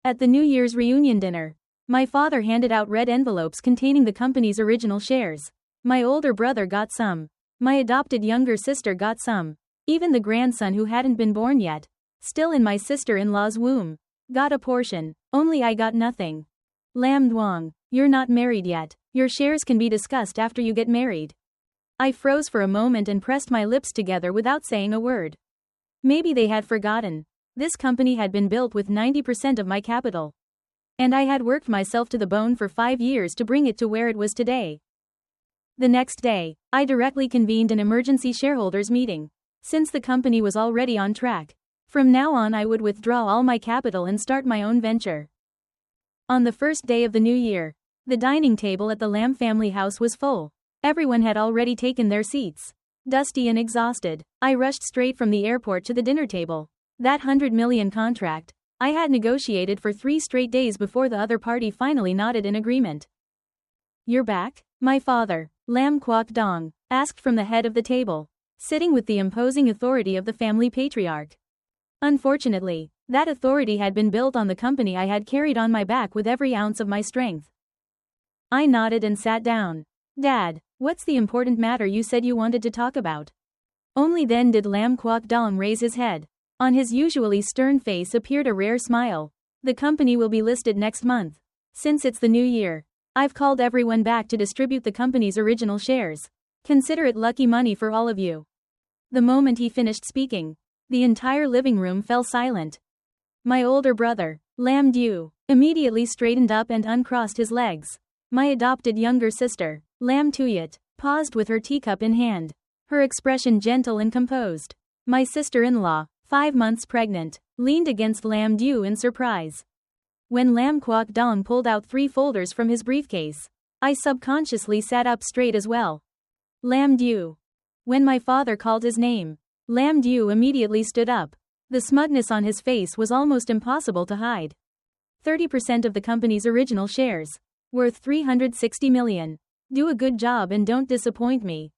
At the New Year's reunion dinner, my father handed out red envelopes containing the company's original shares. My older brother got some. My adopted younger sister got some. Even the grandson who hadn't been born yet, still in my sister-in-law's womb, got a portion. Only I got nothing. Lam Duong, you're not married yet. Your shares can be discussed after you get married. I froze for a moment and pressed my lips together without saying a word. Maybe they had forgotten. This company had been built with 90% of my capital. And I had worked myself to the bone for 5 years to bring it to where it was today. The next day, I directly convened an emergency shareholders meeting. Since the company was already on track, from now on I would withdraw all my capital and start my own venture. On the first day of the new year, the dining table at the Lam family house was full. Everyone had already taken their seats. Dusty and exhausted, I rushed straight from the airport to the dinner table. That 100 million contract I had negotiated for 3 straight days before the other party finally nodded in agreement. You're back? My father, Lam Kwok Dong, asked from the head of the table, sitting with the imposing authority of the family patriarch. Unfortunately, that authority had been built on the company I had carried on my back with every ounce of my strength. I nodded and sat down. Dad, what's the important matter you said you wanted to talk about? Only then did Lam Kwok Dong raise his head. On his usually stern face appeared a rare smile. The company will be listed next month. Since it's the new year, I've called everyone back to distribute the company's original shares. Consider it lucky money for all of you. The moment he finished speaking, the entire living room fell silent. My older brother, Lam Du, immediately straightened up and uncrossed his legs. My adopted younger sister, Lam Tuyet, paused with her teacup in hand, her expression gentle and composed. My sister-in-law, 5 months pregnant, leaned against Lam Du in surprise. When Lam Kwok Dong pulled out 3 folders from his briefcase, I subconsciously sat up straight as well. Lam Du. When my father called his name, Lam Du immediately stood up. The smugness on his face was almost impossible to hide. 30% of the company's original shares, worth 360 million. Do a good job and don't disappoint me.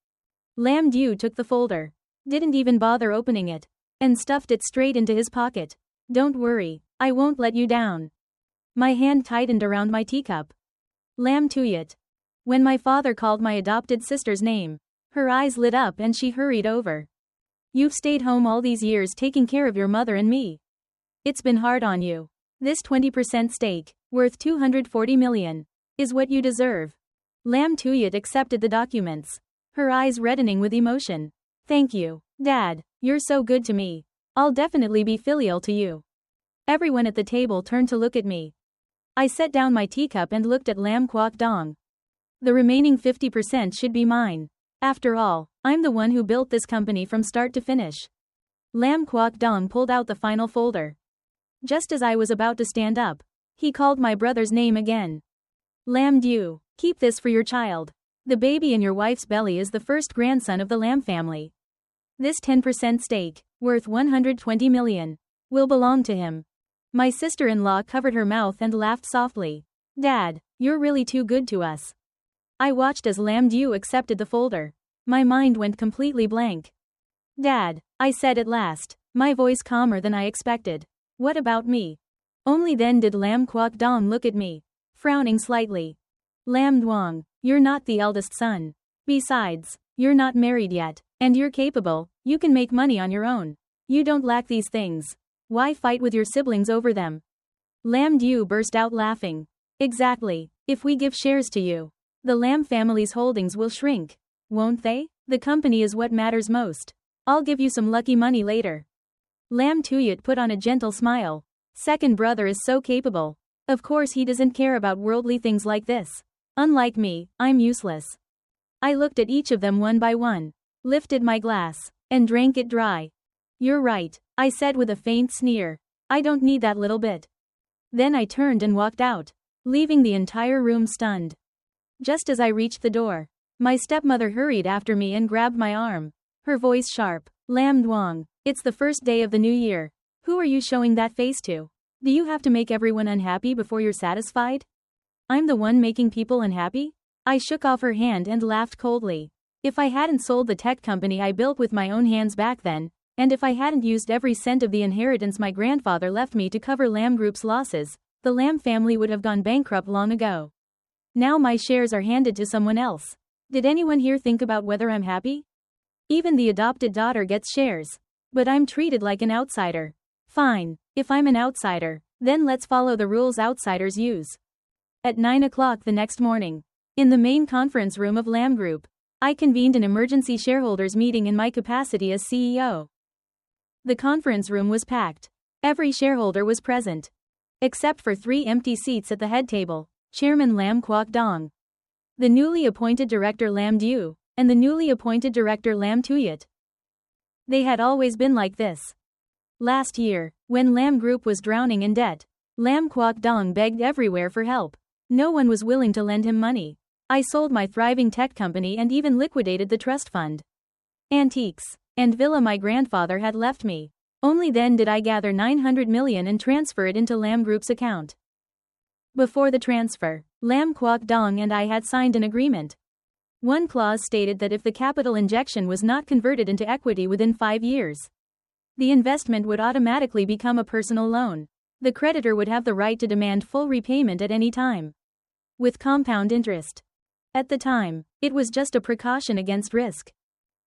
Lam Du took the folder, didn't even bother opening it, and stuffed it straight into his pocket. Don't worry, I won't let you down. My hand tightened around my teacup. Lam Tuyet. When my father called my adopted sister's name, her eyes lit up and she hurried over. You've stayed home all these years taking care of your mother and me. It's been hard on you. This 20% stake, worth 240 million, is what you deserve. Lam Tuyet accepted the documents, her eyes reddening with emotion. Thank you, Dad, you're so good to me. I'll definitely be filial to you. Everyone at the table turned to look at me. I set down my teacup and looked at Lam Kwok Dong. The remaining 50% should be mine. After all, I'm the one who built this company from start to finish. Lam Kwok Dong pulled out the final folder. Just as I was about to stand up, he called my brother's name again. Lam Du, keep this for your child. The baby in your wife's belly is the first grandson of the Lam family. This 10% stake, worth 120 million, will belong to him. My sister-in-law covered her mouth and laughed softly. Dad, you're really too good to us. I watched as Lam Du accepted the folder. My mind went completely blank. Dad, I said at last, my voice calmer than I expected. What about me? Only then did Lam Kwok Dong look at me, frowning slightly. Lam Duong, you're not the eldest son. Besides, you're not married yet, and you're capable, you can make money on your own. You don't lack these things. Why fight with your siblings over them? Lam Du burst out laughing. Exactly, if we give shares to you, the Lam family's holdings will shrink, won't they? The company is what matters most. I'll give you some lucky money later. Lam Tuyet put on a gentle smile. Second brother is so capable. Of course he doesn't care about worldly things like this. Unlike me, I'm useless. I looked at each of them one by one, lifted my glass, and drank it dry. You're right, I said with a faint sneer. I don't need that little bit. Then I turned and walked out, leaving the entire room stunned. Just as I reached the door, my stepmother hurried after me and grabbed my arm, her voice sharp. Lam Duong, it's the first day of the new year. Who are you showing that face to? Do you have to make everyone unhappy before you're satisfied? I'm the one making people unhappy? I shook off her hand and laughed coldly. If I hadn't sold the tech company I built with my own hands back then, and if I hadn't used every cent of the inheritance my grandfather left me to cover Lam Group's losses, the Lam family would have gone bankrupt long ago. Now my shares are handed to someone else. Did anyone here think about whether I'm happy? Even the adopted daughter gets shares. But I'm treated like an outsider. Fine, if I'm an outsider, then let's follow the rules outsiders use. At 9 o'clock the next morning, in the main conference room of Lâm Group, I convened an emergency shareholders meeting in my capacity as CEO. The conference room was packed. Every shareholder was present. Except for 3 empty seats at the head table, Chairman Lam Kwok Dong, the newly appointed Director Lam Du, and the newly appointed Director Lam Tuyat. They had always been like this. Last year, when Lâm Group was drowning in debt, Lam Kwok Dong begged everywhere for help. No one was willing to lend him money. I sold my thriving tech company and even liquidated the trust fund. Antiques and villa my grandfather had left me. Only then did I gather 900 million and transfer it into Lâm Group's account. Before the transfer, Lam Kwok Dong and I had signed an agreement. One clause stated that if the capital injection was not converted into equity within 5 years, the investment would automatically become a personal loan. The creditor would have the right to demand full repayment at any time, with compound interest. At the time, it was just a precaution against risk.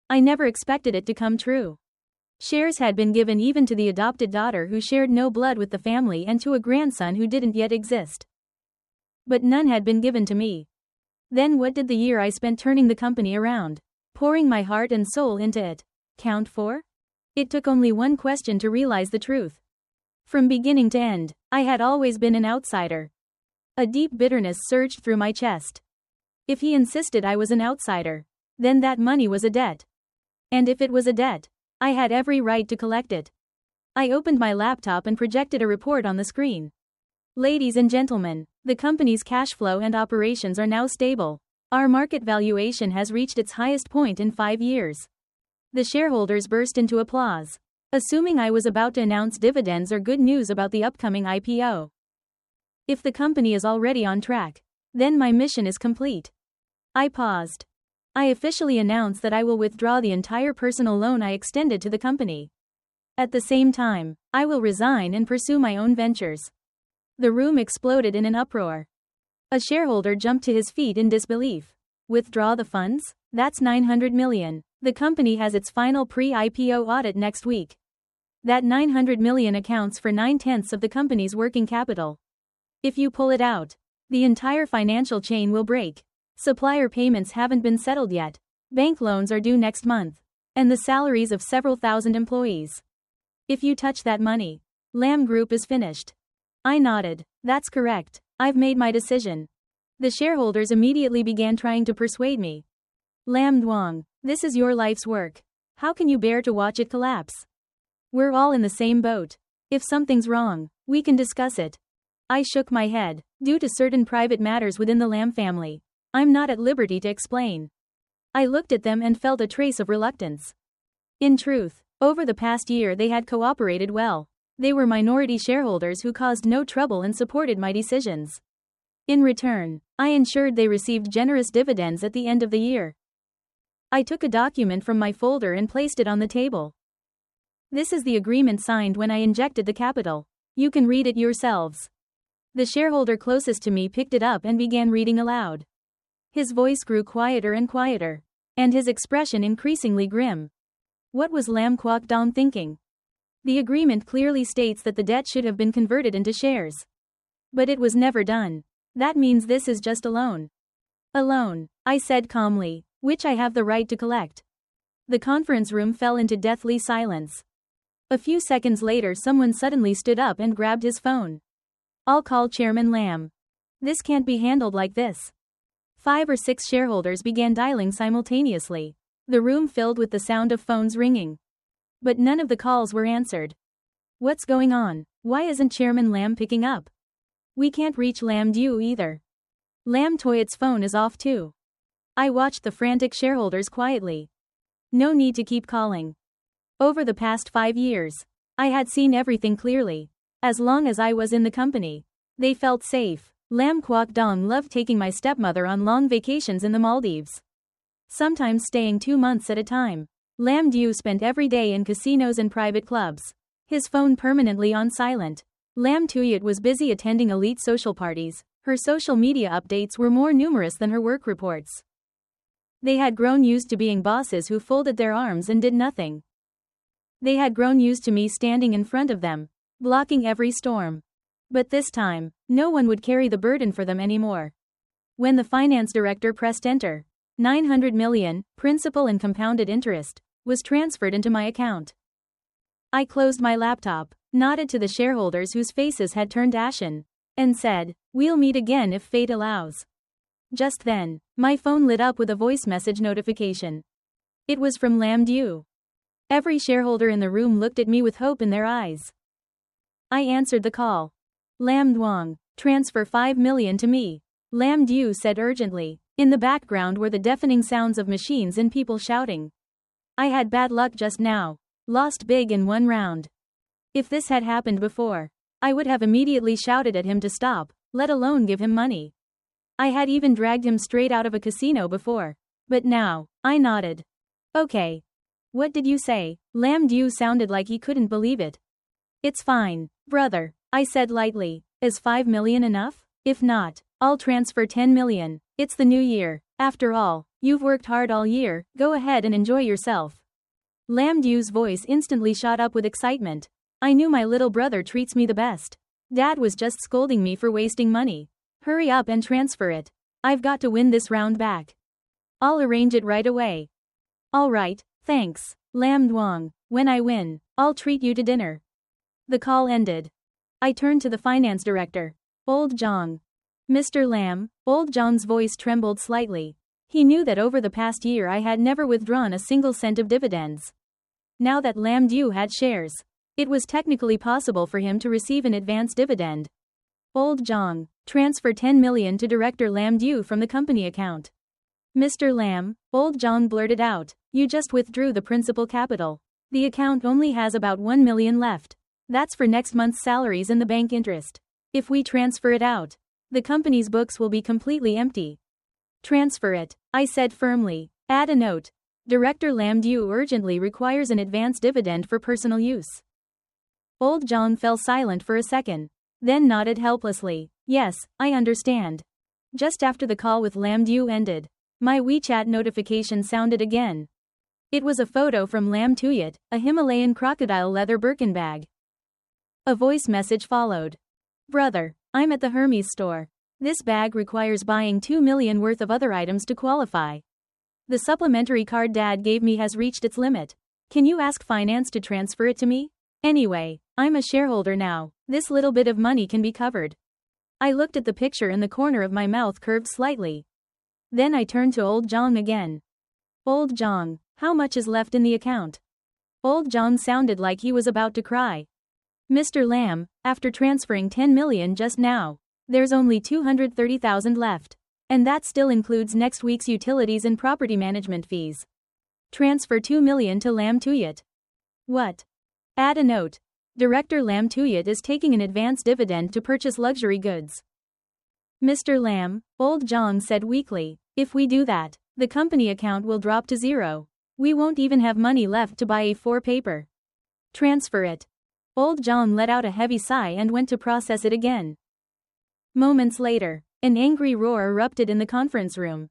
I never expected it to come true. Shares had been given even to the adopted daughter who shared no blood with the family and to a grandson who didn't yet exist. But none had been given to me. Then what did the year I spent turning the company around, pouring my heart and soul into it, count for? It took only one question to realize the truth. From beginning to end, I had always been an outsider. A deep bitterness surged through my chest. If he insisted I was an outsider, then that money was a debt. And if it was a debt, I had every right to collect it. I opened my laptop and projected a report on the screen. Ladies and gentlemen, the company's cash flow and operations are now stable. Our market valuation has reached its highest point in 5 years. The shareholders burst into applause, assuming I was about to announce dividends or good news about the upcoming IPO. If the company is already on track, then my mission is complete. I paused. I officially announce that I will withdraw the entire personal loan I extended to the company. At the same time, I will resign and pursue my own ventures. The room exploded in an uproar. A shareholder jumped to his feet in disbelief. Withdraw the funds? That's 900 million. The company has its final pre-IPO audit next week. That 900 million accounts for 9/10 of the company's working capital. If you pull it out, the entire financial chain will break. Supplier payments haven't been settled yet. Bank loans are due next month. And the salaries of several thousand employees. If you touch that money, Lâm Group is finished. I nodded. That's correct. I've made my decision. The shareholders immediately began trying to persuade me. Lam Duong, this is your life's work. How can you bear to watch it collapse? We're all in the same boat. If something's wrong, we can discuss it. I shook my head. Due to certain private matters within the Lam family, I'm not at liberty to explain. I looked at them and felt a trace of reluctance. In truth, over the past year they had cooperated well. They were minority shareholders who caused no trouble and supported my decisions. In return, I ensured they received generous dividends at the end of the year. I took a document from my folder and placed it on the table. This is the agreement signed when I injected the capital. You can read it yourselves. The shareholder closest to me picked it up and began reading aloud. His voice grew quieter and quieter, and his expression increasingly grim. What was Lam Kwok Dong thinking? The agreement clearly states that the debt should have been converted into shares. But it was never done. That means this is just a loan. A loan, I said calmly, which I have the right to collect. The conference room fell into deathly silence. A few seconds later someone suddenly stood up and grabbed his phone. I'll call Chairman Lam. This can't be handled like this. 5 or 6 shareholders began dialing simultaneously. The room filled with the sound of phones ringing. But none of the calls were answered. What's going on? Why isn't Chairman Lam picking up? We can't reach Lam Du either. Lam Toyat's phone is off too. I watched the frantic shareholders quietly. No need to keep calling. Over the past 5 years, I had seen everything clearly. As long as I was in the company, they felt safe. Lam Kwok Dong loved taking my stepmother on long vacations in the Maldives, sometimes staying 2 months at a time. Lam Du spent every day in casinos and private clubs, his phone permanently on silent. Lam Tuyet was busy attending elite social parties. Her social media updates were more numerous than her work reports. They had grown used to being bosses who folded their arms and did nothing. They had grown used to me standing in front of them, blocking every storm. But this time, no one would carry the burden for them anymore. When the finance director pressed enter, 900 million, principal and compounded interest, was transferred into my account. I closed my laptop, nodded to the shareholders whose faces had turned ashen, and said, "We'll meet again if fate allows." Just then, my phone lit up with a voice message notification. It was from Lam Du. Every shareholder in the room looked at me with hope in their eyes. I answered the call. "Lam Duong, transfer 5 million to me," Lam Du said urgently. In the background were the deafening sounds of machines and people shouting. I had bad luck just now. Lost big in one round. If this had happened before, I would have immediately shouted at him to stop, let alone give him money. I had even dragged him straight out of a casino before. But now, I nodded. "Okay. What did you say?" Lam Du sounded like he couldn't believe it. "It's fine, brother," I said lightly. "Is 5 million enough? If not, I'll transfer 10 million. It's the new year. After all, you've worked hard all year, go ahead and enjoy yourself." Lam Du's voice instantly shot up with excitement. I knew my little brother treats me the best. Dad was just scolding me for wasting money. Hurry up and transfer it. I've got to win this round back. I'll arrange it right away. All right, thanks, Lam Duong. When I win, I'll treat you to dinner. The call ended. I turned to the finance director. Old Zhang. Mr. Lam, Old Zhang's voice trembled slightly. He knew that over the past year I had never withdrawn a single cent of dividends. Now that Lam Du had shares, it was technically possible for him to receive an advance dividend. Old Zhang, transfer 10 million to Director Lam Du from the company account. Mr. Lam, Old Zhang blurted out, you just withdrew the principal capital. The account only has about 1 million left. That's for next month's salaries and the bank interest. If we transfer it out, the company's books will be completely empty. Transfer it, I said firmly. Add a note. Director Lam Du urgently requires an advance dividend for personal use. Old Zhang fell silent for a second, then nodded helplessly. Yes, I understand. Just after the call with Lam Du ended, my WeChat notification sounded again. It was a photo from Lam Tuyet, a Himalayan crocodile leather Birkin bag. A voice message followed. Brother, I'm at the Hermes store. This bag requires buying 2 million worth of other items to qualify. The supplementary card Dad gave me has reached its limit. Can you ask finance to transfer it to me? Anyway, I'm a shareholder now. This little bit of money can be covered. I looked at the picture and the corner of my mouth curved slightly. Then I turned to Old Zhang again. Old Zhang, how much is left in the account? Old Zhang sounded like he was about to cry. Mr. Lam, after transferring 10 million just now, there's only 230,000 left. And that still includes next week's utilities and property management fees. Transfer 2 million to Lam Tuyet. What? Add a note. Director Lam Tuyet is taking an advance dividend to purchase luxury goods. Mr. Lam, Old Zhang said weakly, if we do that, the company account will drop to zero. We won't even have money left to buy A4 paper. Transfer it. Old Zhang let out a heavy sigh and went to process it again. Moments later, an angry roar erupted in the conference room.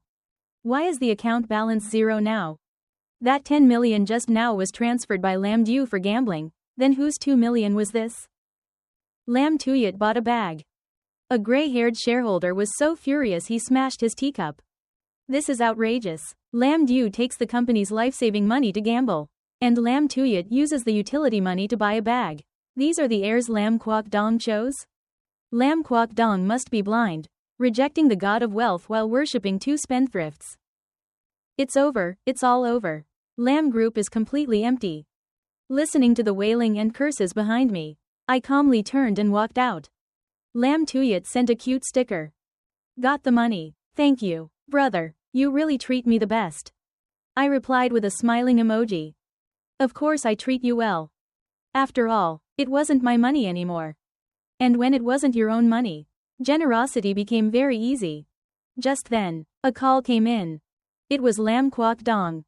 Why is the account balance zero now? That 10 million just now was transferred by Lam Du for gambling, then whose 2 million was this? Lam Tuyet bought a bag. A gray-haired shareholder was so furious he smashed his teacup. This is outrageous. Lam Du takes the company's life-saving money to gamble, and Lam Tuyet uses the utility money to buy a bag. These are the heirs Lam Kwok Dong chose? Lam Kwok Dong must be blind, rejecting the god of wealth while worshipping two spendthrifts. It's over, it's all over. Lam Group is completely empty. Listening to the wailing and curses behind me, I calmly turned and walked out. Lam Tuyet sent a cute sticker. Got the money. Thank you, brother. You really treat me the best. I replied with a smiling emoji. Of course I treat you well. After all, it wasn't my money anymore. And when it wasn't your own money, generosity became very easy. Just then, a call came in. It was Lam Kwok Dong.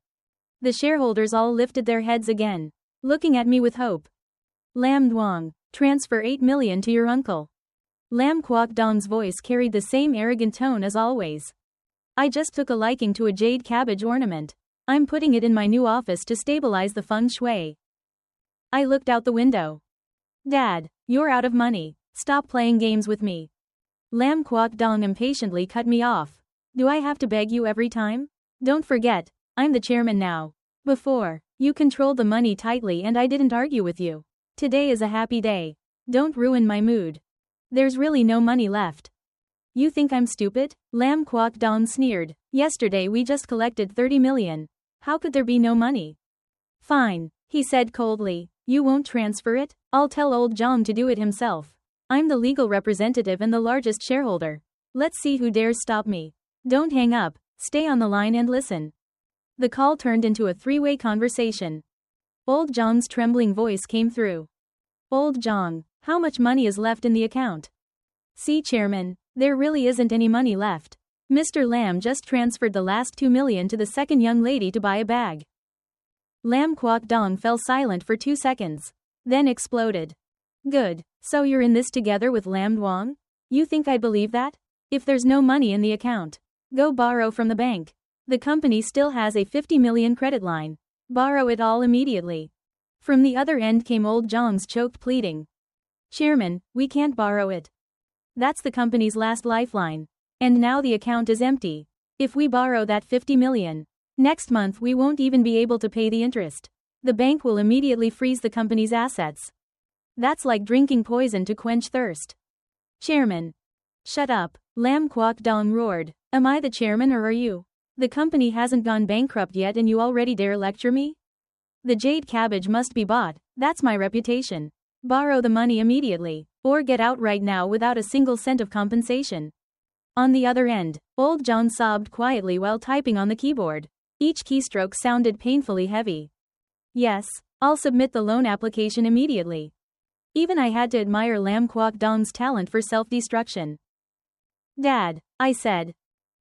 The shareholders all lifted their heads again, looking at me with hope. Lam Duong, Transfer 8 million to your uncle. Lam Kwok Dong's voice carried the same arrogant tone as always. I just took a liking to a jade cabbage ornament. I'm putting it in my new office to stabilize the feng shui. I looked out the window. Dad, you're out of money. Stop playing games with me. Lam Kwok Dong impatiently cut me off. Do I have to beg you every time? Don't forget, I'm the chairman now. Before, you controlled the money tightly and I didn't argue with you. Today is a happy day. Don't ruin my mood. There's really no money left. You think I'm stupid? Lam Kwok Dong sneered. Yesterday we just collected 30 million. How could there be no money? Fine, he said coldly. You won't transfer it? I'll tell old Jong to do it himself. I'm the legal representative and the largest shareholder. Let's see who dares stop me. Don't hang up, stay on the line and listen. The call turned into a three-way conversation. Old Jong's trembling voice came through. Old Jong, how much money is left in the account? See, Chairman, there really isn't any money left. Mr. Lam just transferred the last 2 million to the second young lady to buy a bag. Lam Kwok Dong fell silent for 2 seconds, then exploded. Good, so you're in this together with Lam Duong? You think I'd believe that? If there's no money in the account, go borrow from the bank. The company still has a 50 million credit line. Borrow it all immediately. From the other end came old Jong's choked pleading. Chairman, we can't borrow it. That's the company's last lifeline. And now the account is empty. If we borrow that 50 million, next month we won't even be able to pay the interest. The bank will immediately freeze the company's assets. That's like drinking poison to quench thirst. Chairman. Shut up, Lam Kwok Dong roared. Am I the chairman or are you? The company hasn't gone bankrupt yet and you already dare lecture me? The jade cabbage must be bought, that's my reputation. Borrow the money immediately, or get out right now without a single cent of compensation. On the other end, old John sobbed quietly while typing on the keyboard. Each keystroke sounded painfully heavy. Yes, I'll submit the loan application immediately. Even I had to admire Lam Kwok Dong's talent for self-destruction. Dad, I said.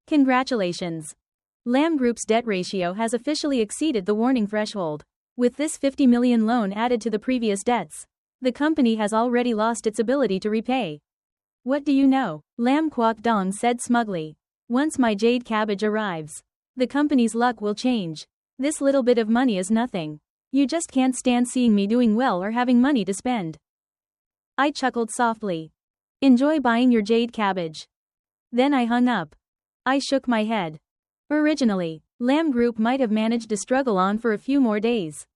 Congratulations. Lam Group's debt ratio has officially exceeded the warning threshold. With this 50 million loan added to the previous debts, the company has already lost its ability to repay. What do you know? Lam Kwok Dong said smugly. Once my jade cabbage arrives, the company's luck will change. This little bit of money is nothing. You just can't stand seeing me doing well or having money to spend. I chuckled softly. Enjoy buying your jade cabbage. Then I hung up. I shook my head. Originally, Lam Group might have managed to struggle on for a few more days.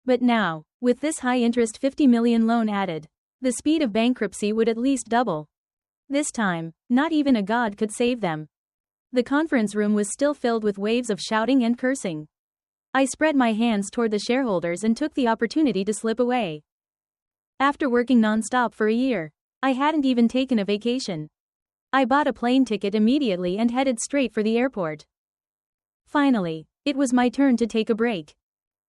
But now, with this high-interest 50 million loan added, the speed of bankruptcy would at least double. This time, not even a god could save them. The conference room was still filled with waves of shouting and cursing. I spread my hands toward the shareholders and took the opportunity to slip away. After working non-stop for a year, I hadn't even taken a vacation. I bought a plane ticket immediately and headed straight for the airport. Finally, it was my turn to take a break.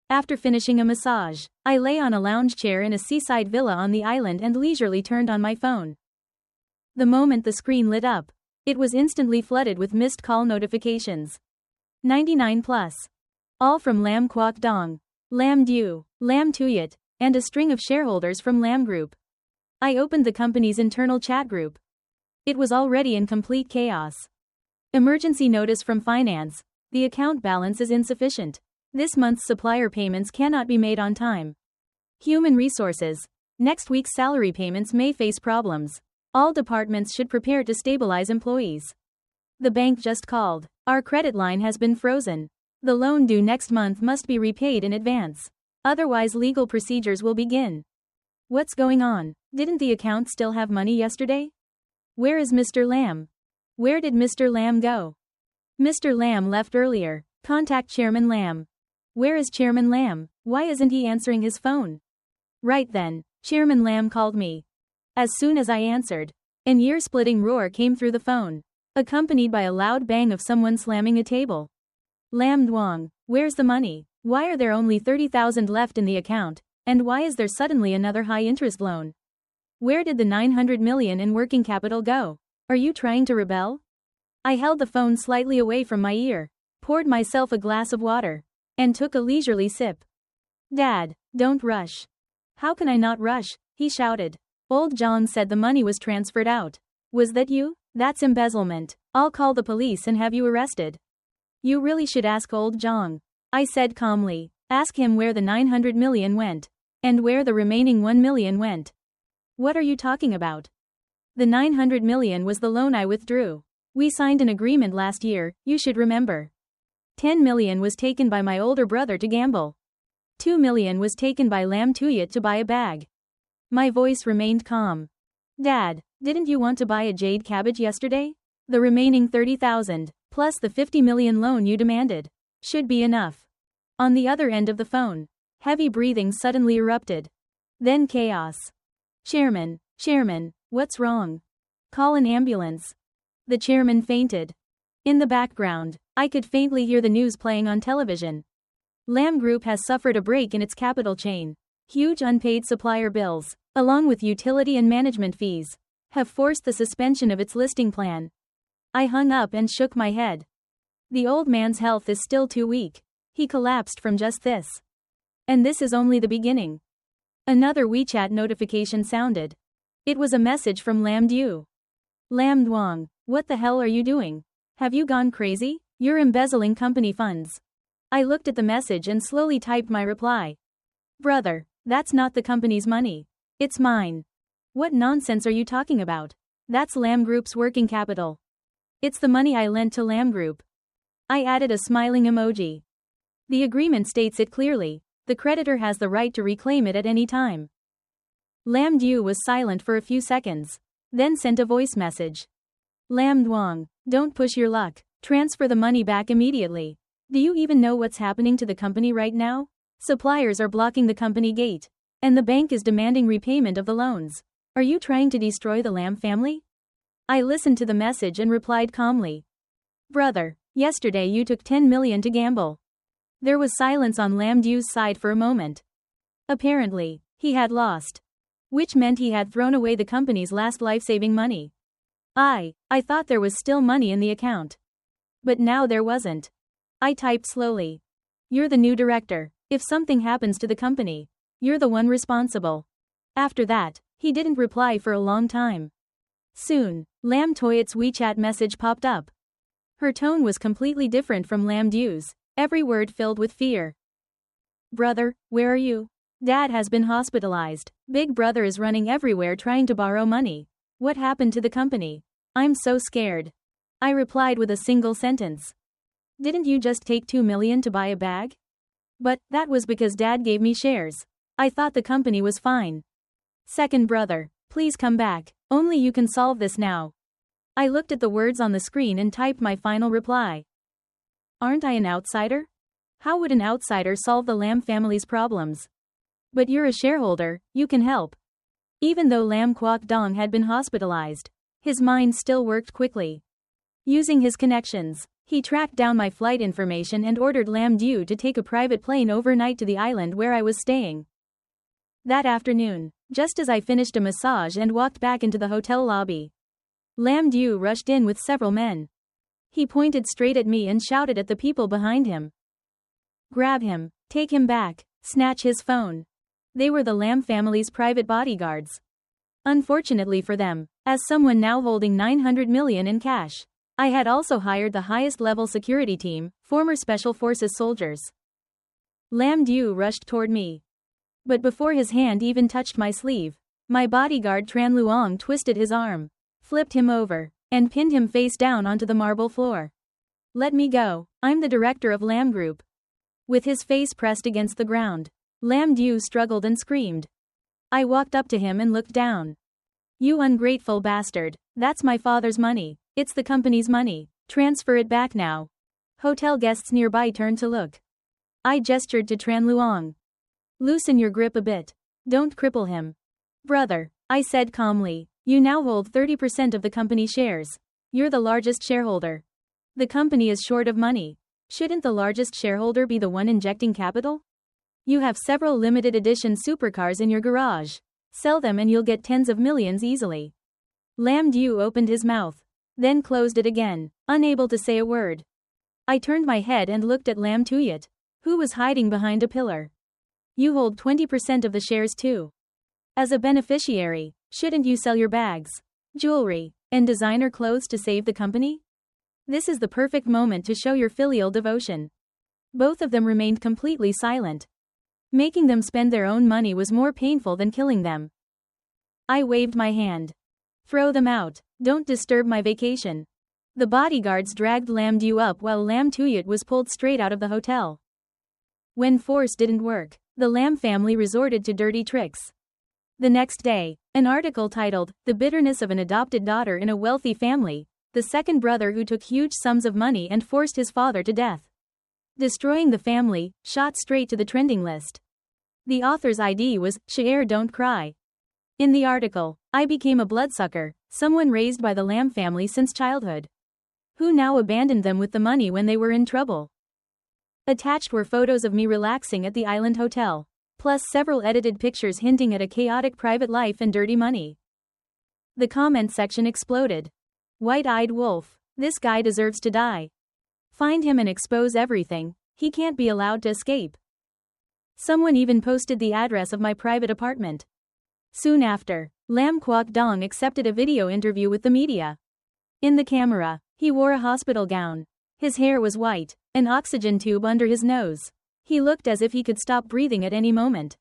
After finishing a massage, I lay on a lounge chair in a seaside villa on the island and leisurely turned on my phone. The moment the screen lit up, it was instantly flooded with missed call notifications. 99 plus. All from Lam Kwok Dong, Lam Du, Lam Tuyat, and a string of shareholders from Lam Group. I opened the company's internal chat group. It was already in complete chaos. Emergency notice from finance. The account balance is insufficient. This month's supplier payments cannot be made on time. Human resources. Next week's salary payments may face problems. All departments should prepare to stabilize employees. The bank just called. Our credit line has been frozen. The loan due next month must be repaid in advance. Otherwise, legal procedures will begin. What's going on? Didn't the account still have money yesterday? Where is Mr. Lam? Where did Mr. Lam go? Mr. Lam left earlier. Contact Chairman Lam. Where is Chairman Lam? Why isn't he answering his phone? Right then, Chairman Lam called me. As soon as I answered, an ear-splitting roar came through the phone, accompanied by a loud bang of someone slamming a table. Lam Duong, where's the money? Why are there only 30,000 left in the account, and why is there suddenly another high-interest loan? Where did the 900 million in working capital go? Are you trying to rebel? I held the phone slightly away from my ear, poured myself a glass of water, and took a leisurely sip. Dad, don't rush. How can I not rush? He shouted. Old John said the money was transferred out. Was that you? That's embezzlement. I'll call the police and have you arrested. You really should ask old John. I said calmly. Ask him where the 900 million went. And where the remaining 1 million went. What are you talking about? The 900 million was the loan I withdrew. We signed an agreement last year, you should remember. 10 million was taken by my older brother to gamble. 2 million was taken by Lam Tuyat to buy a bag. My voice remained calm. Dad, didn't you want to buy a jade cabbage yesterday? The remaining 30,000, plus the 50 million loan you demanded, should be enough. On the other end of the phone, heavy breathing suddenly erupted. Then chaos. Chairman, what's wrong? Call an ambulance. The chairman fainted. In the background, I could faintly hear the news playing on television. Lâm Group has suffered a break in its capital chain. Huge unpaid supplier bills, along with utility and management fees, have forced the suspension of its listing plan. I hung up and shook my head. The old man's health is still too weak. He collapsed from just this. And this is only the beginning. Another WeChat notification sounded. It was a message from Lam Du. Lam Duong, what the hell are you doing? Have you gone crazy? You're embezzling company funds. I looked at the message and slowly typed my reply. Brother, that's not the company's money. It's mine. What nonsense are you talking about? That's Lâm Group's working capital. It's the money I lent to Lâm Group. I added a smiling emoji. The agreement states it clearly. The creditor has the right to reclaim it at any time. Lam Du was silent for a few seconds, then sent a voice message. Lam Duong, don't push your luck. Transfer the money back immediately. Do you even know what's happening to the company right now? Suppliers are blocking the company gate, and the bank is demanding repayment of the loans. Are you trying to destroy the Lam family? I listened to the message and replied calmly. Brother, yesterday you took 10 million to gamble. There was silence on Lam Du's side for a moment. Apparently, he had lost. Which meant he had thrown away the company's last life-saving money. I thought there was still money in the account. But now there wasn't. I typed slowly. You're the new director. If something happens to the company, you're the one responsible. After that, he didn't reply for a long time. Soon, Lam Toyat's WeChat message popped up. Her tone was completely different from Lam Du's, every word filled with fear. Brother, where are you? Dad has been hospitalized. Big brother is running everywhere trying to borrow money. What happened to the company? I'm so scared. I replied with a single sentence. Didn't you just take 2 million to buy a bag? But that was because Dad gave me shares. I thought the company was fine. Second brother, please come back. Only you can solve this now. I looked at the words on the screen and typed my final reply. Aren't I an outsider? How would an outsider solve the Lam family's problems? But you're a shareholder, you can help. Even though Lam Quoc Dong had been hospitalized, his mind still worked quickly. Using his connections, he tracked down my flight information and ordered Lam Du to take a private plane overnight to the island where I was staying. That afternoon, just as I finished a massage and walked back into the hotel lobby, Lam Du rushed in with several men. He pointed straight at me and shouted at the people behind him. Grab him, take him back, snatch his phone. They were the Lam family's private bodyguards. Unfortunately for them, as someone now holding 900 million in cash, I had also hired the highest level security team, former Special Forces soldiers. Lam Du rushed toward me. But before his hand even touched my sleeve, my bodyguard Tran Luong twisted his arm, flipped him over, and pinned him face down onto the marble floor. Let me go, I'm the director of Lâm Group. With his face pressed against the ground, Lam Du struggled and screamed. I walked up to him and looked down. You ungrateful bastard, that's my father's money. It's the company's money. Transfer it back now. Hotel guests nearby turned to look. I gestured to Tran Luong. Loosen your grip a bit. Don't cripple him. Brother, I said calmly, you now hold 30% of the company shares. You're the largest shareholder. The company is short of money. Shouldn't the largest shareholder be the one injecting capital? You have several limited edition supercars in your garage. Sell them and you'll get tens of millions easily. Lam Du opened his mouth, then closed it again, unable to say a word. I turned my head and looked at Lam Tuyat, who was hiding behind a pillar. You hold 20% of the shares too. As a beneficiary, shouldn't you sell your bags, jewelry, and designer clothes to save the company? This is the perfect moment to show your filial devotion. Both of them remained completely silent. Making them spend their own money was more painful than killing them. I waved my hand. Throw them out. Don't disturb my vacation. The bodyguards dragged Lam Du up while Lam Tuyet was pulled straight out of the hotel. When force didn't work, the Lam family resorted to dirty tricks. The next day, an article titled, "The Bitterness of an Adopted Daughter in a Wealthy Family," the second brother who took huge sums of money and forced his father to death. Destroying the family, shot straight to the trending list. The author's ID was, "Shaer Don't Cry." In the article, I became a bloodsucker, someone raised by the Lam family since childhood, who now abandoned them with the money when they were in trouble. Attached were photos of me relaxing at the island hotel, plus several edited pictures hinting at a chaotic private life and dirty money. The comment section exploded. White-eyed wolf. This guy deserves to die. Find him and expose everything. He can't be allowed to escape. Someone even posted the address of my private apartment. Soon after, Lam Kwok Dong accepted a video interview with the media. In the camera, he wore a hospital gown. His hair was white, an oxygen tube under his nose. He looked as if he could stop breathing at any moment.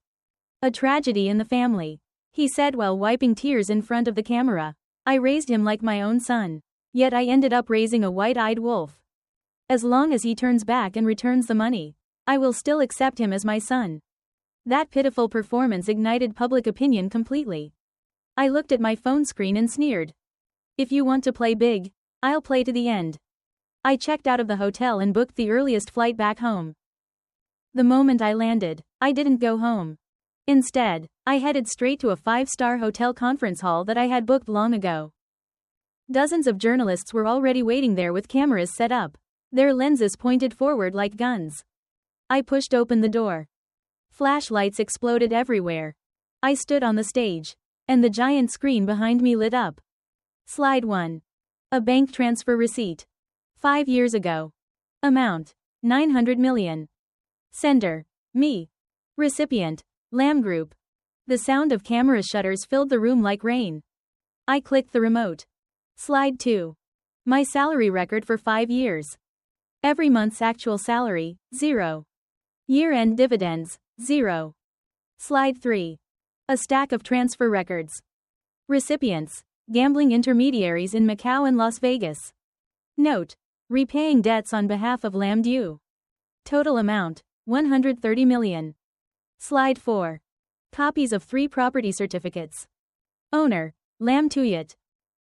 A tragedy in the family, he said while wiping tears in front of the camera. I raised him like my own son. Yet I ended up raising a white-eyed wolf. As long as he turns back and returns the money, I will still accept him as my son. That pitiful performance ignited public opinion completely. I looked at my phone screen and sneered. If you want to play big, I'll play to the end. I checked out of the hotel and booked the earliest flight back home. The moment I landed, I didn't go home. Instead, I headed straight to a 5-star hotel conference hall that I had booked long ago. Dozens of journalists were already waiting there with cameras set up, their lenses pointed forward like guns. I pushed open the door. Flashlights exploded everywhere. I stood on the stage, and the giant screen behind me lit up. Slide 1. A bank transfer receipt. 5 years ago. Amount: 900 million. Sender: me. Recipient: Lam Group. The sound of camera shutters filled the room like rain. I clicked the remote. Slide 2. My salary record for 5 years. Every month's actual salary, 0. Year-end dividends, 0. Slide 3. A stack of transfer records. Recipients: gambling intermediaries in Macau and Las Vegas. Note: repaying debts on behalf of Lam Du. Total amount: 130 million. Slide 4. Copies of 3 property certificates. Owner: Lam Tuyet.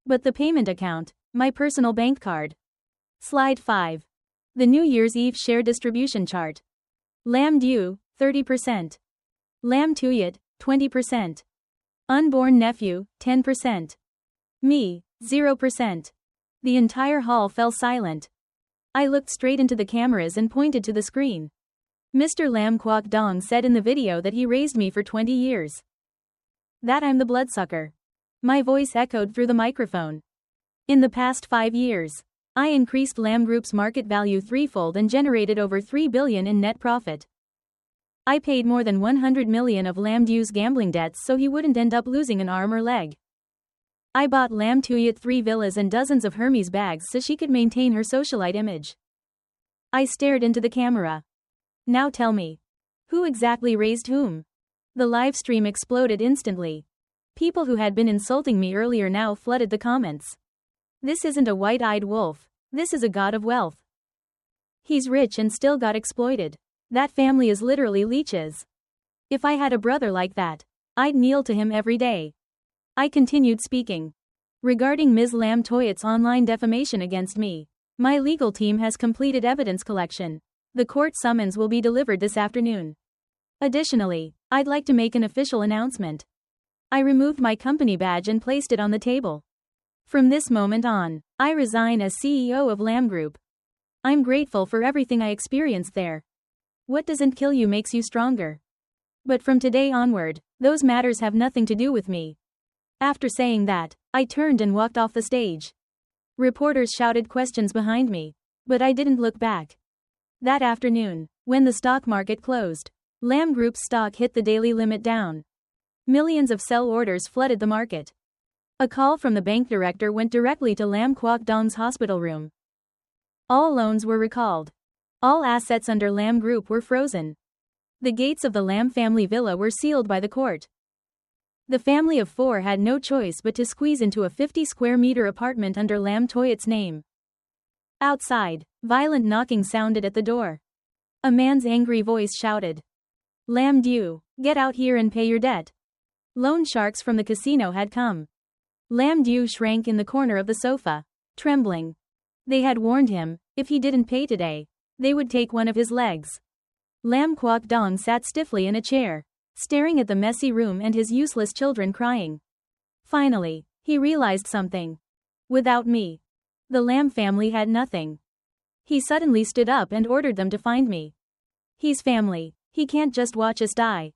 But the payment account: my personal bank card. Slide 5. The New Year's Eve share distribution chart. Lam Du, 30%. Lam Tuyet, 20%. Unborn nephew, 10%. Me, 0%. The entire hall fell silent. I looked straight into the cameras and pointed to the screen. Mr. Lam Kwok Dong said in the video that he raised me for 20 years. That I'm the bloodsucker. My voice echoed through the microphone. In the past 5 years, I increased Lam Group's market value threefold and generated over 3 billion in net profit. I paid more than 100 million of Lam Du's gambling debts so he wouldn't end up losing an arm or leg. I bought Lam Tuyet 3 villas and dozens of Hermes bags so she could maintain her socialite image. I stared into the camera. Now tell me, who exactly raised whom? The live stream exploded instantly. People who had been insulting me earlier now flooded the comments. This isn't a white-eyed wolf, this is a god of wealth. He's rich and still got exploited. That family is literally leeches. If I had a brother like that, I'd kneel to him every day. I continued speaking. Regarding Ms. Lam Tuyet's online defamation against me, my legal team has completed evidence collection. The court summons will be delivered this afternoon. Additionally, I'd like to make an official announcement. I removed my company badge and placed it on the table. From this moment on, I resign as CEO of Lam Group. I'm grateful for everything I experienced there. What doesn't kill you makes you stronger. But from today onward, those matters have nothing to do with me. After saying that, I turned and walked off the stage. Reporters shouted questions behind me, but I didn't look back. That afternoon, when the stock market closed, Lam Group's stock hit the daily limit down. Millions of sell orders flooded the market. A call from the bank director went directly to Lam Kwok Dong's hospital room. All loans were recalled. All assets under Lam Group were frozen. The gates of the Lam family villa were sealed by the court. The family of four had no choice but to squeeze into a 50-square-meter apartment under Lam Toyot's name. Outside, violent knocking sounded at the door. A man's angry voice shouted, "Lam Du, get out here and pay your debt." Loan sharks from the casino had come. Lam Du shrank in the corner of the sofa, trembling. They had warned him, if he didn't pay today, they would take one of his legs. Lam Kwok Dong sat stiffly in a chair, staring at the messy room and his useless children crying. Finally, he realized something. Without me, the Lam family had nothing. He suddenly stood up and ordered them to find me. He's family, he can't just watch us die.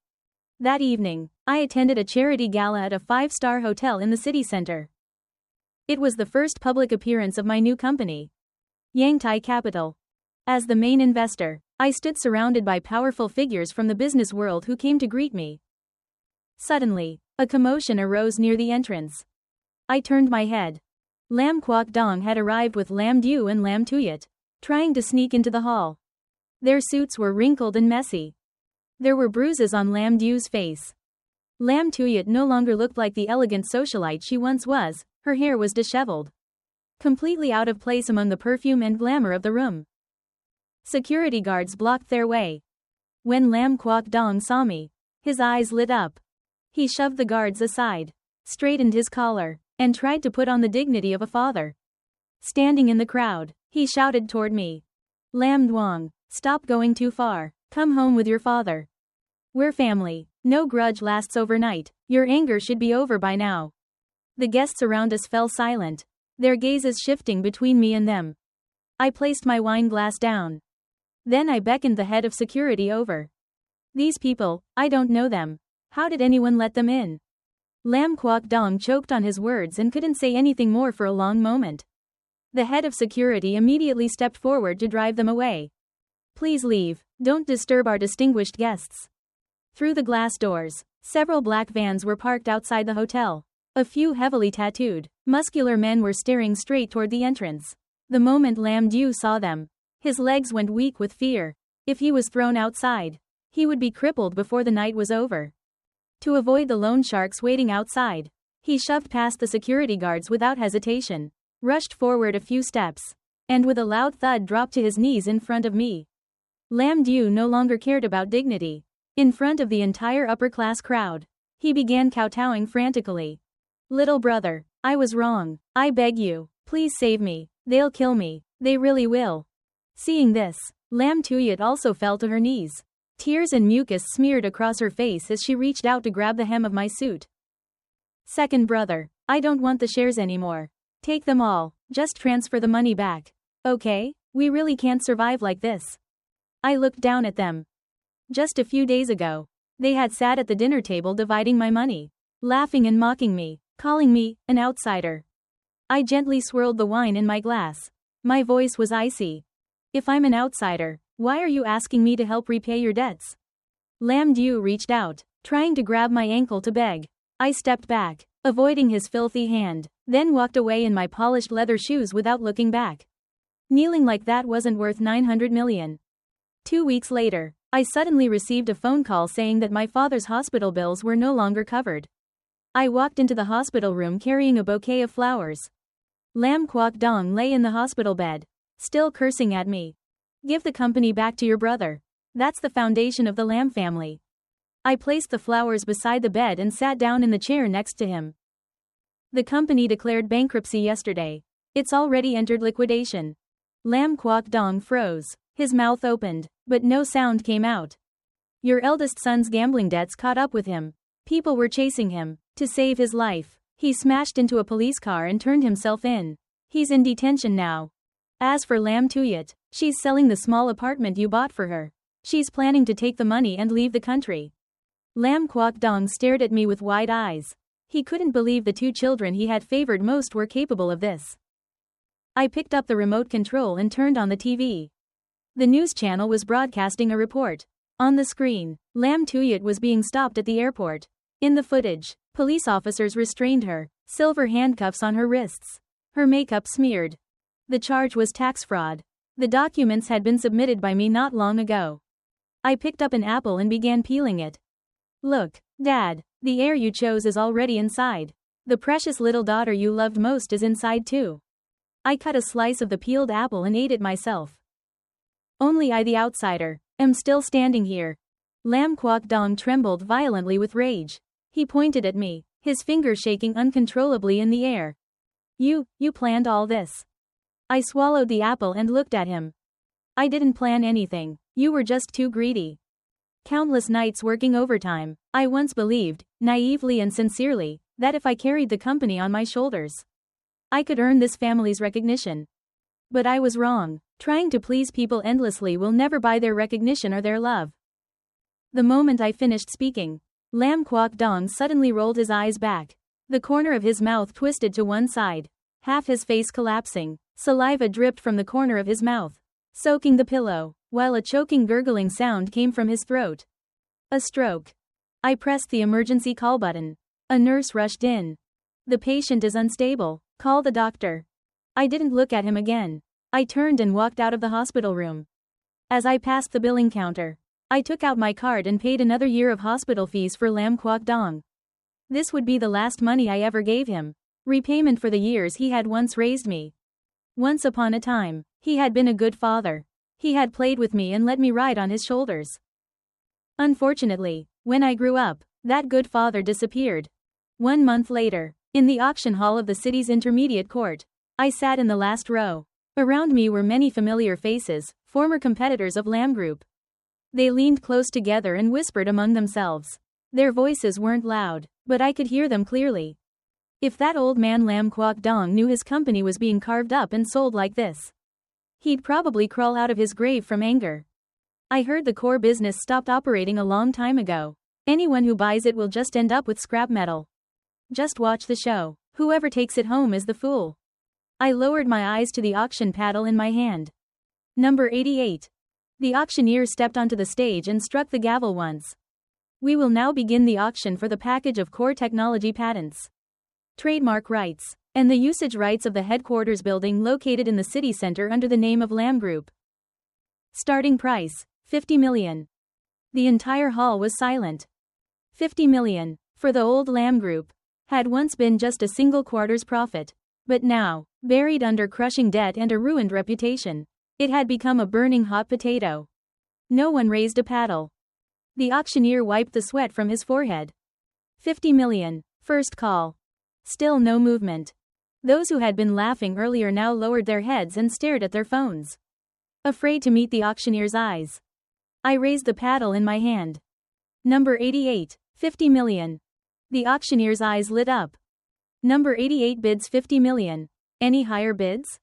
That evening, I attended a charity gala at a 5-star hotel in the city center. It was the first public appearance of my new company, Yangtai Capital. As the main investor, I stood surrounded by powerful figures from the business world who came to greet me. Suddenly, a commotion arose near the entrance. I turned my head. Lam Kwok Dong had arrived with Lam Du and Lam Tuyat, trying to sneak into the hall. Their suits were wrinkled and messy. There were bruises on Lam Du's face. Lam Tuyat no longer looked like the elegant socialite she once was, her hair was disheveled, completely out of place among the perfume and glamour of the room. Security guards blocked their way. When Lam Kwok Dong saw me, his eyes lit up. He shoved the guards aside, straightened his collar, and tried to put on the dignity of a father. Standing in the crowd, he shouted toward me, "Lam Duong, stop going too far, come home with your father. We're family, no grudge lasts overnight, your anger should be over by now." The guests around us fell silent, their gazes shifting between me and them. I placed my wine glass down. Then I beckoned the head of security over. "These people, I don't know them. How did anyone let them in?" Lam Kwok Dong choked on his words and couldn't say anything more for a long moment. The head of security immediately stepped forward to drive them away. "Please leave, don't disturb our distinguished guests." Through the glass doors, several black vans were parked outside the hotel. A few heavily tattooed, muscular men were staring straight toward the entrance. The moment Lam Du saw them, his legs went weak with fear. If he was thrown outside, he would be crippled before the night was over. To avoid the loan sharks waiting outside, he shoved past the security guards without hesitation, rushed forward a few steps, and with a loud thud dropped to his knees in front of me. Lam Du no longer cared about dignity. In front of the entire upper-class crowd, he began kowtowing frantically. "Little brother, I was wrong. I beg you, please save me. They'll kill me. They really will." Seeing this, Lam Tuyat also fell to her knees. Tears and mucus smeared across her face as she reached out to grab the hem of my suit. "Second brother, I don't want the shares anymore. Take them all, just transfer the money back. Okay? We really can't survive like this." I looked down at them. Just a few days ago, they had sat at the dinner table dividing my money, laughing and mocking me, calling me an outsider. I gently swirled the wine in my glass. My voice was icy. "If I'm an outsider, why are you asking me to help repay your debts?" Lam Du reached out, trying to grab my ankle to beg. I stepped back, avoiding his filthy hand, then walked away in my polished leather shoes without looking back. Kneeling like that wasn't worth 900 million. 2 weeks later, I suddenly received a phone call saying that my father's hospital bills were no longer covered. I walked into the hospital room carrying a bouquet of flowers. Lam Kwok Dong lay in the hospital bed, still cursing at me. "Give the company back to your brother. That's the foundation of the Lam family." I placed the flowers beside the bed and sat down in the chair next to him. "The company declared bankruptcy yesterday. It's already entered liquidation." Lam Kwok Dong froze, his mouth opened, but no sound came out. "Your eldest son's gambling debts caught up with him. People were chasing him. To save his life, he smashed into a police car and turned himself in. He's in detention now. As for Lam Tuyat, she's selling the small apartment you bought for her. She's planning to take the money and leave the country." Lam Kwok Dong stared at me with wide eyes. He couldn't believe the two children he had favored most were capable of this. I picked up the remote control and turned on the TV. The news channel was broadcasting a report. On the screen, Lam Tuyat was being stopped at the airport. In the footage, police officers restrained her, silver handcuffs on her wrists. Her makeup smeared. The charge was tax fraud. The documents had been submitted by me not long ago. I picked up an apple and began peeling it. Look, Dad, the heir you chose is already inside. The precious little daughter you loved most is inside too. I cut a slice of the peeled apple and ate it myself. Only I, the outsider, am still standing here. Lam Kwok Dong trembled violently with rage. He pointed at me, his fingers shaking uncontrollably in the air. You planned all this. I swallowed the apple and looked at him. I didn't plan anything, you were just too greedy. Countless nights working overtime, I once believed, naively and sincerely, that if I carried the company on my shoulders, I could earn this family's recognition. But I was wrong. Trying to please people endlessly will never buy their recognition or their love. The moment I finished speaking, Lam Kwok Dong suddenly rolled his eyes back. The corner of his mouth twisted to one side, half his face collapsing. Saliva dripped from the corner of his mouth, soaking the pillow, while a choking gurgling sound came from his throat. A stroke. I pressed the emergency call button. A nurse rushed in. The patient is unstable. Call the doctor. I didn't look at him again. I turned and walked out of the hospital room. As I passed the billing counter, I took out my card and paid another year of hospital fees for Lam Kwok Dong. This would be the last money I ever gave him, repayment for the years he had once raised me. Once upon a time, he had been a good father. He had played with me and let me ride on his shoulders. Unfortunately, when I grew up, that good father disappeared. 1 month later, in the auction hall of the city's intermediate court, I sat in the last row. Around me were many familiar faces, former competitors of Lam Group. They leaned close together and whispered among themselves. Their voices weren't loud, but I could hear them clearly. If that old man Lam Kwok Dong knew his company was being carved up and sold like this, he'd probably crawl out of his grave from anger. I heard the core business stopped operating a long time ago. Anyone who buys it will just end up with scrap metal. Just watch the show. Whoever takes it home is the fool. I lowered my eyes to the auction paddle in my hand. Number 88. The auctioneer stepped onto the stage and struck the gavel once. We will now begin the auction for the package of core technology patents, trademark rights, and the usage rights of the headquarters building located in the city center under the name of Lam Group. Starting price, 50 million. The entire hall was silent. 50 million, for the old Lam Group, had once been just a single quarter's profit. But now, buried under crushing debt and a ruined reputation, it had become a burning hot potato. No one raised a paddle. The auctioneer wiped the sweat from his forehead. 50 million, first call. Still no movement. Those who had been laughing earlier now lowered their heads and stared at their phones, afraid to meet the auctioneer's eyes. I raised the paddle in my hand. Number 88, 50 million. The auctioneer's eyes lit up. Number 88 bids 50 million. Any higher bids?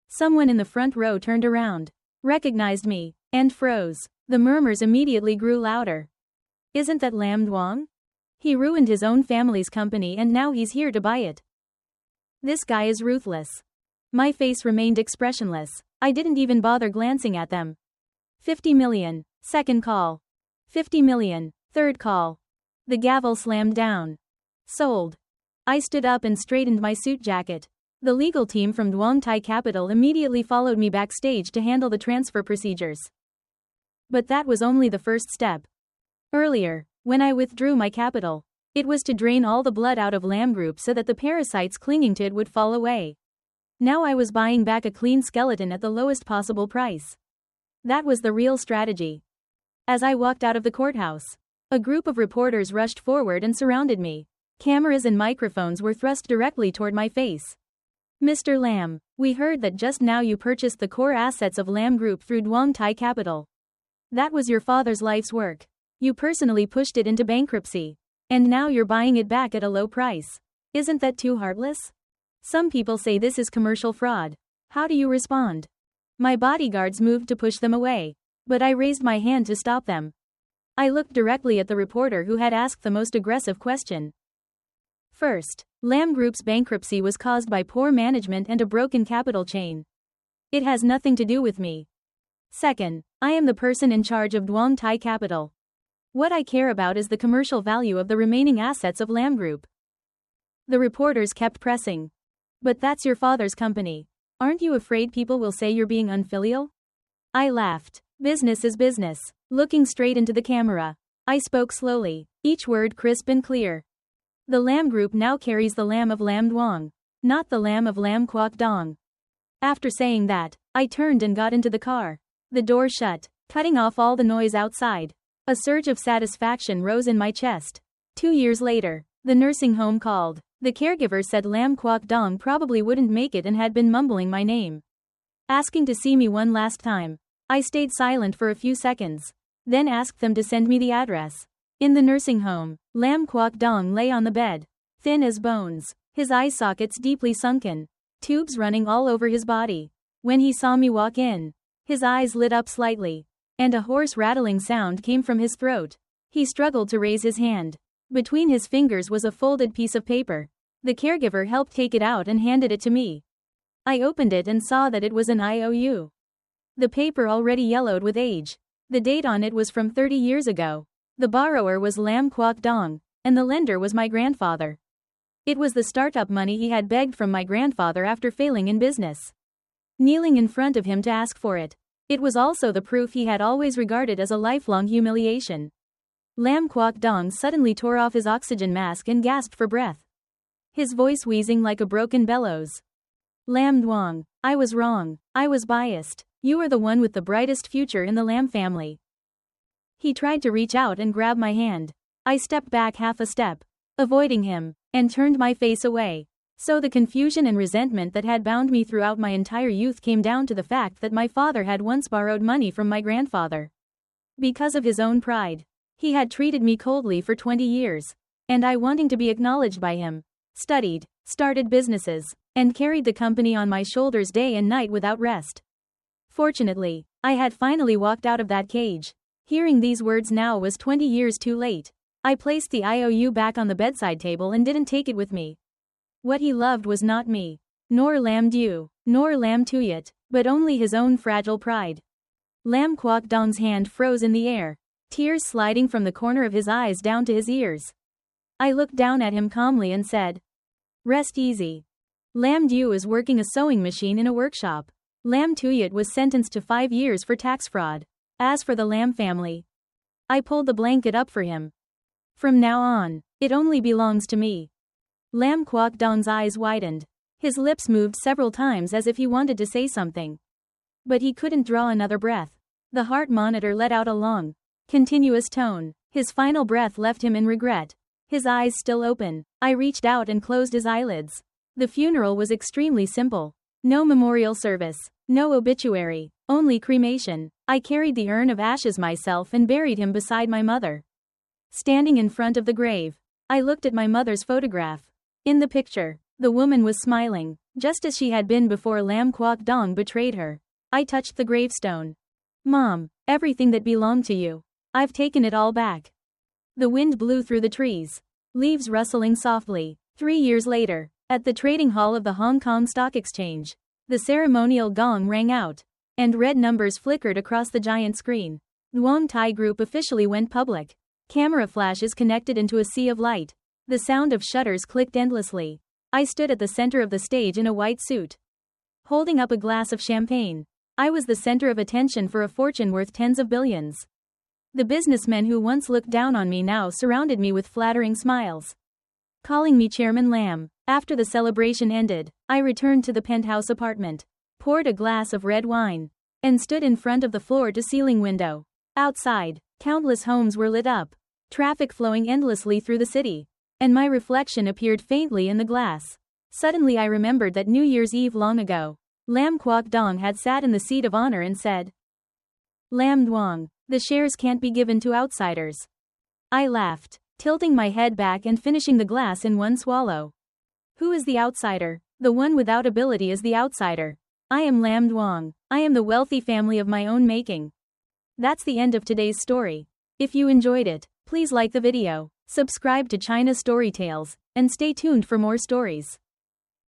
Someone in the front row turned around, recognized me, and froze. The murmurs immediately grew louder. Isn't that Lam Duong? He ruined his own family's company and now he's here to buy it. This guy is ruthless. My face remained expressionless. I didn't even bother glancing at them. 50 million, second call. 50 million, third call. The gavel slammed down. Sold. I stood up and straightened my suit jacket. The legal team from Duong Thai Capital immediately followed me backstage to handle the transfer procedures. But that was only the first step. Earlier, when I withdrew my capital, it was to drain all the blood out of Lam Group so that the parasites clinging to it would fall away. Now I was buying back a clean skeleton at the lowest possible price. That was the real strategy. As I walked out of the courthouse, a group of reporters rushed forward and surrounded me. Cameras and microphones were thrust directly toward my face. Mr. Lam, we heard that just now you purchased the core assets of Lam Group through Duong Thai Capital. That was your father's life's work. You personally pushed it into bankruptcy. And now you're buying it back at a low price. Isn't that too heartless? Some people say this is commercial fraud. How do you respond? My bodyguards moved to push them away, but I raised my hand to stop them. I looked directly at the reporter who had asked the most aggressive question. First, Lam Group's bankruptcy was caused by poor management and a broken capital chain. It has nothing to do with me. Second, I am the person in charge of Duong Thai Capital. What I care about is the commercial value of the remaining assets of Lâm Group. The reporters kept pressing. But that's your father's company. Aren't you afraid people will say you're being unfilial? I laughed. Business is business. Looking straight into the camera, I spoke slowly, each word crisp and clear. The Lâm Group now carries the Lam of Lam Duong, not the Lam of Lam Quoc Dong. After saying that, I turned and got into the car. The door shut, cutting off all the noise outside. A surge of satisfaction rose in my chest. 2 years later, the nursing home called. The caregiver said Lam Quoc Dong probably wouldn't make it and had been mumbling my name, asking to see me one last time. I stayed silent for a few seconds, then asked them to send me the address. In the nursing home, Lam Quoc Dong lay on the bed, thin as bones, his eye sockets deeply sunken, tubes running all over his body. When he saw me walk in, his eyes lit up slightly, and a hoarse rattling sound came from his throat. He struggled to raise his hand. Between his fingers was a folded piece of paper. The caregiver helped take it out and handed it to me. I opened it and saw that it was an IOU. The paper already yellowed with age. The date on it was from 30 years ago. The borrower was Lam Quoc Dong, and the lender was my grandfather. It was the startup money he had begged from my grandfather after failing in business. Kneeling in front of him to ask for it. It was also the proof he had always regarded as a lifelong humiliation. Lam Quoc Dong suddenly tore off his oxygen mask and gasped for breath, his voice wheezing like a broken bellows. Lam Duong, I was wrong. I was biased. You are the one with the brightest future in the Lam family. He tried to reach out and grab my hand. I stepped back half a step, avoiding him, and turned my face away. So the confusion and resentment that had bound me throughout my entire youth came down to the fact that my father had once borrowed money from my grandfather. Because of his own pride, he had treated me coldly for 20 years. And I, wanting to be acknowledged by him, studied, started businesses, and carried the company on my shoulders day and night without rest. Fortunately, I had finally walked out of that cage. Hearing these words now was 20 years too late. I placed the IOU back on the bedside table and didn't take it with me. What he loved was not me, nor Lam Du, nor Lam Tuyet, but only his own fragile pride. Lam Quoc Dong's hand froze in the air, tears sliding from the corner of his eyes down to his ears. I looked down at him calmly and said, "Rest easy. Lam Du is working a sewing machine in a workshop. Lam Tuyet was sentenced to 5 years for tax fraud. As for the Lam family," I pulled the blanket up for him. "From now on, it only belongs to me." Lam Quoc Dong's eyes widened. His lips moved several times as if he wanted to say something. But he couldn't draw another breath. The heart monitor let out a long, continuous tone. His final breath left him in regret. His eyes still open, I reached out and closed his eyelids. The funeral was extremely simple. No memorial service, no obituary, only cremation. I carried the urn of ashes myself and buried him beside my mother. Standing in front of the grave, I looked at my mother's photograph. In the picture, the woman was smiling, just as she had been before Lam Quoc Dong betrayed her. I touched the gravestone. "Mom, everything that belonged to you, I've taken it all back." The wind blew through the trees, leaves rustling softly. 3 years later, at the trading hall of the Hong Kong Stock Exchange, the ceremonial gong rang out, and red numbers flickered across the giant screen. Duong Thai Group officially went public. Camera flashes connected into a sea of light. The sound of shutters clicked endlessly. I stood at the center of the stage in a white suit, holding up a glass of champagne. I was the center of attention for a fortune worth tens of billions. The businessmen who once looked down on me now surrounded me with flattering smiles, calling me Chairman Lam. After the celebration ended, I returned to the penthouse apartment, poured a glass of red wine, and stood in front of the floor-to-ceiling window. Outside, countless homes were lit up, traffic flowing endlessly through the city, and my reflection appeared faintly in the glass. Suddenly I remembered that New Year's Eve long ago, Lam Quoc Dong had sat in the seat of honor and said, "Lam Duong, the shares can't be given to outsiders." I laughed, tilting my head back and finishing the glass in one swallow. Who is the outsider? The one without ability is the outsider. I am Lam Duong. I am the wealthy family of my own making. That's the end of today's story. If you enjoyed it, please like the video, subscribe to China Story Tales, and stay tuned for more stories.